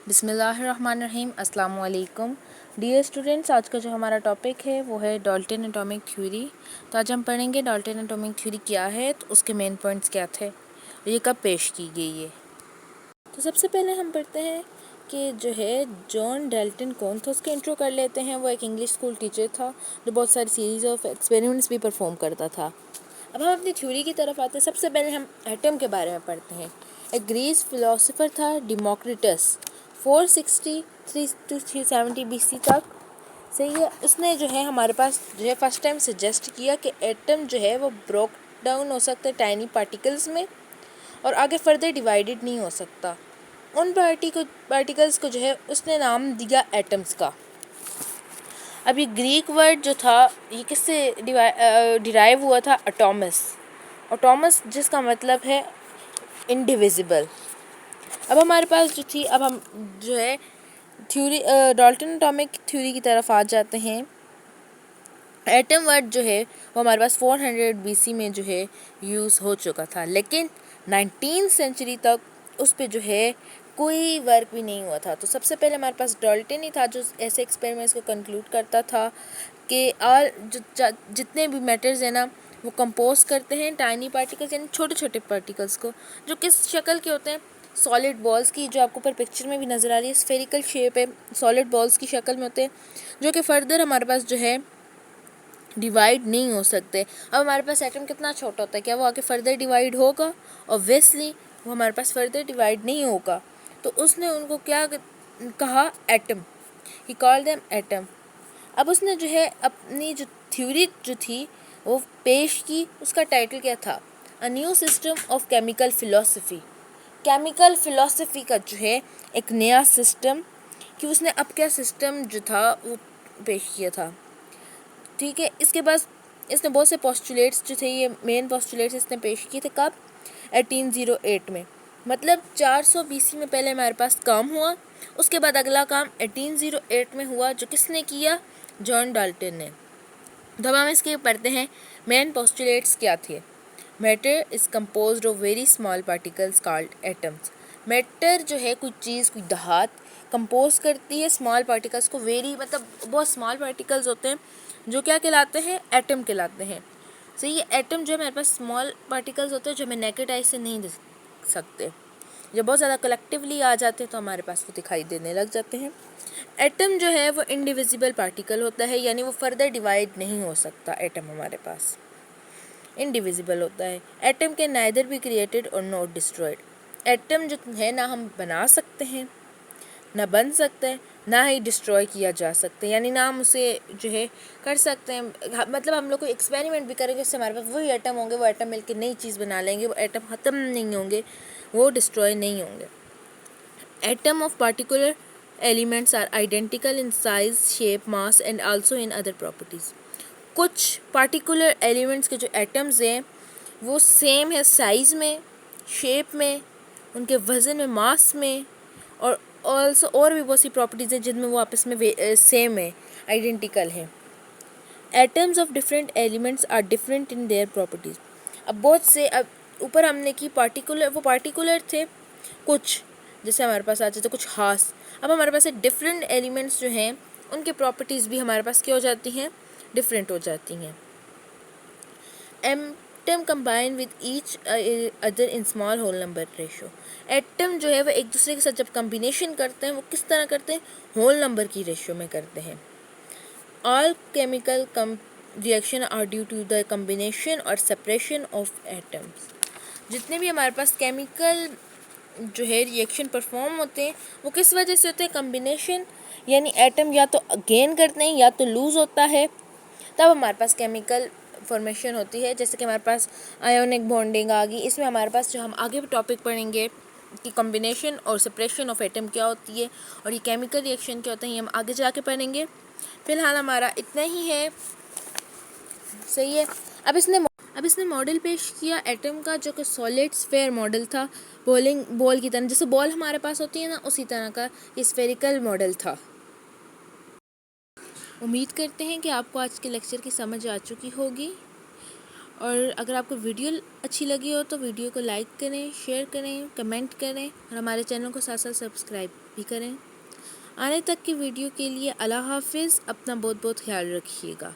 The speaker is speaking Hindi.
बिस्मिल्लाहिर्रहमानिर्रहीम अस्सलाम वालेकुम डियर स्टूडेंट्स। आज का जो हमारा टॉपिक है वो है डाल्टन एटॉमिक थ्योरी। तो आज हम पढ़ेंगे डाल्टन एटॉमिक थ्योरी क्या है, तो उसके मेन पॉइंट्स क्या थे और ये कब पेश की गई है। तो सबसे पहले हम पढ़ते हैं कि जो है जॉन डाल्टन कौन था, उसके इंट्रो कर लेते हैं। वो एक इंग्लिश स्कूल टीचर था जो बहुत सारी सीरीज़ ऑफ एक्सपेरिमेंट्स भी परफॉर्म करता था। अब हम अपनी थ्योरी की तरफ आते हैं। सबसे पहले हम एटम के बारे में पढ़ते हैं। एक ग्रीस फिलोसोफर था डेमोक्रिटस, 463 to 370 BC तक। सही है। उसने जो है हमारे पास जो है फर्स्ट टाइम सजेस्ट किया कि एटम जो है वो ब्रोक डाउन हो सकता है टाइनी पार्टिकल्स में और आगे फर्दर डिवाइडेड नहीं हो सकता। उन पार्टिकल्स को जो है उसने नाम दिया एटम्स का। अब ये ग्रीक वर्ड जो था ये किससे डिराइव हुआ था? एटॉमस। एटॉमस जिसका मतलब है इंडिविजिबल। अब हमारे पास जो थी, अब हम जो है थ्योरी डाल्टन एटॉमिक थ्योरी की तरफ आ जाते हैं। एटम वर्ड जो है वो हमारे पास 400 BC में जो है यूज़ हो चुका था, लेकिन 19th सेंचुरी तक उस पर जो है कोई वर्क भी नहीं हुआ था। तो सबसे पहले हमारे पास डाल्टन ही था जो ऐसे एक्सपेरिमेंट्स को कंक्लूड करता था कि और जितने भी मैटर्स हैं ना वो कंपोज करते हैं टाइनी पार्टिकल्स, यानी छोटे छोटे पार्टिकल्स को, जो किस शक्ल के होते हैं? सॉलिड बॉल्स की, जो आपको ऊपर पिक्चर में भी नज़र आ रही है, स्फेरिकल शेप है, सॉलिड बॉल्स की शक्ल में होते हैं, जो कि फर्दर हमारे पास जो है डिवाइड नहीं हो सकते। अब हमारे पास एटम कितना छोटा होता है, क्या वो आगे फर्दर डिवाइड होगा? ऑब्वियसली वो हमारे पास फर्दर डिवाइड नहीं होगा। तो उसने उनको क्या कहा? Atom. He called them atom. अब उसने जो है अपनी जो थ्योरी जो थी वो पेश की। उसका टाइटल क्या था? A new system of chemical philosophy. Chemical philosophy का जो है एक नया सिस्टम, कि उसने अब क्या सिस्टम जो था वो पेश किया था। ठीक है। इसके बाद इसने बहुत से पोस्टुलेट्स जो थे, ये मेन पोस्टुलेट्स इसने पेश किए थे। कब? 1808 में। मतलब 400 BC में पहले हमारे पास काम हुआ, उसके बाद अगला काम 1808 में हुआ, जो किसने किया? जॉन डाल्टन ने। तो अब हम इसके पढ़ते हैं मेन पोस्टुलेट्स क्या थे। Matter is composed of very small particles called atoms. Matter जो है कोई चीज़, कोई धात कंपोज करती है स्मॉल पार्टिकल्स को। वेरी मतलब बहुत स्मॉल पार्टिकल्स होते हैं जो क्या कहलाते हैं? एटम कहलाते हैं। सही है। एटम जो है हमारे पास स्मॉल पार्टिकल्स होते हैं जो हमें नेकेड आई से नहीं देख सकते। जब बहुत ज़्यादा कलेक्टिवली आ जाते हैं तो हमारे पास वो दिखाई देने लग जाते हैं। एटम जो है वो इंडिविजिबल पार्टिकल होता है, यानी वो फर्दर डिवाइड नहीं हो सकता। एटम हमारे पास इंडिविजिबल होता है। Atom can neither be created और नॉट डिस्ट्रॉयड। एटम जो है ना हम बना सकते हैं, ना बन सकते हैं, ना ही डिस्ट्रॉय किया जा सकता है, यानी ना हम उसे जो है कर सकते हैं। मतलब हम लोग कोई एक्सपेरिमेंट भी करेंगे उससे हमारे पास वही एटम होंगे, वो एटम मिलकर नई चीज़ बना लेंगे, वो एटम ख़त्म नहीं होंगे, वो डिस्ट्रॉय नहीं होंगे। Atom of particular elements are identical in size, shape, mass and also in other properties. कुछ पार्टिकुलर एलिमेंट्स के जो एटम्स हैं वो सेम है साइज़ में, शेप में, उनके वज़न में, मास में, और ऑल्सो और भी बहुत सी प्रॉपर्टीज़ हैं जिनमें वो आपस में सेम है, आइडेंटिकल है। Atoms of different elements are different in their properties. अब बहुत से, अब ऊपर हमने की पार्टिकुलर, वो पार्टिकुलर थे कुछ, जैसे हमारे पास आ जाते कुछ खास। अब हमारे पास डिफरेंट एलिमेंट्स जो हैं उनके प्रॉपर्टीज़ भी हमारे पास क्या हो जाती हैं? डिफरेंट हो जाती हैं। Atom combine with each other in small whole number ratio. Atom जो है वो एक दूसरे के साथ जब कम्बिनेशन करते हैं वो किस तरह करते हैं? होल नंबर की रेशो में करते हैं। All chemical reaction are due to the combination और सेपरेशन ऑफ एटम्स। जितने भी हमारे पास केमिकल जो है रिएक्शन परफॉर्म होते हैं वो किस वजह से होते हैं? कम्बिनेशन, यानी एटम या तो गेन करते हैं या तो लूज़ होता है, तब हमारे पास केमिकल फॉर्मेशन होती है। जैसे कि हमारे पास आयोनिक बॉन्डिंग आ गई। इसमें हमारे पास जो हम आगे भी टॉपिक पढ़ेंगे कि कम्बिनेशन और सेपरेशन ऑफ एटम क्या होती है और ये केमिकल रिएक्शन क्या होता है, ये हम आगे जाके पढ़ेंगे। फिलहाल हमारा इतना ही है। सही है। अब इसने मॉडल पेश किया एटम का, जो कि सॉलिड स्फेयर मॉडल था। बॉल की तरह, जैसे बॉल हमारे पास होती है ना, उसी तरह का ये स्फेरिकल मॉडल था। उम्मीद करते हैं कि आपको आज के लेक्चर की समझ आ चुकी होगी और अगर आपको वीडियो अच्छी लगी हो तो वीडियो को लाइक करें, शेयर करें, कमेंट करें और हमारे चैनल को साथ साथ सब्सक्राइब भी करें। आने तक की वीडियो के लिए अल्लाह हाफिज़। अपना बहुत बहुत ख्याल रखिएगा।